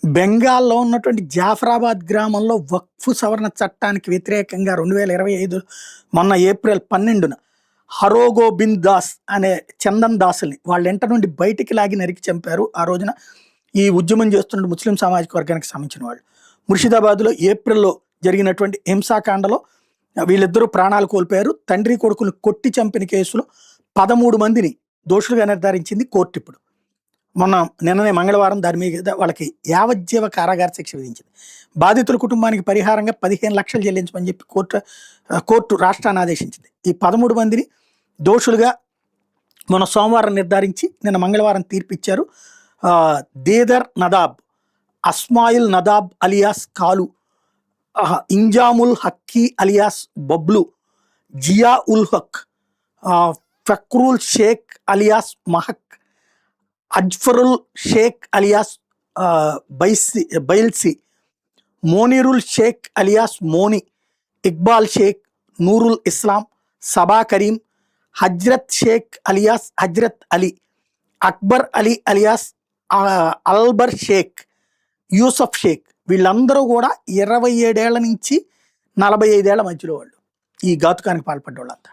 బెంగాల్లో ఉన్నటువంటి జాఫరాబాద్ గ్రామంలో వక్ఫ్ సవరణ చట్టానికి వ్యతిరేకంగా 2025 మొన్న ఏప్రిల్ 12న హరోగోబింద్ దాస్ అనే చందన్ దాసుల్ని వాళ్ళ ఇంట నుండి బయటికి లాగి నరికి చంపారు. ఆ రోజున ఈ ఉద్యమం చేస్తున్న ముస్లిం సామాజిక వర్గానికి సంబంధించిన వాళ్ళు ముర్షిదాబాద్లో ఏప్రిల్లో జరిగినటువంటి హింసాకాండలో వీళ్ళిద్దరూ ప్రాణాలు కోల్పోయారు. తండ్రి కొడుకుని కొట్టి చంపిన కేసులో 13 మందిని దోషులుగా నిర్ధారించింది కోర్టు. ఇప్పుడు నిన్ననే మంగళవారం దాని మీద వాళ్ళకి యావజ్జీవ కారాగార శిక్ష విధించింది. బాధితుల కుటుంబానికి పరిహారంగా 15 లక్షలు చెల్లించమని చెప్పి కోర్టు రాష్ట్రాన్ని ఆదేశించింది. ఈ 13 మందిని దోషులుగా మొన్న సోమవారం నిర్ధారించి నిన్న మంగళవారం తీర్పిచ్చారు. దేదర్ నదాబ్, అస్మాయిల్ Nadab alias Kalu, Injamul Hakki alias Bablu, Zia Ul Haq, Fakrul Sheikh alias Mahak, Ajfarul Sheikh alias Bailsi, Monirul Sheikh alias Moni, Iqbal Sheikh, Nurul Islam, Saba Karim, Hazrat Sheikh alias Hazrat Ali, Akbar Ali alias Albar Sheikh, Yusuf Sheikh, వీళ్ళందరూ కూడా 27 ఏళ్ల నుంచి 45 ఏళ్ల మధ్యలో వాళ్ళు ఈ ఘాతుకానికి పాల్పడ్డ వాళ్ళంతా.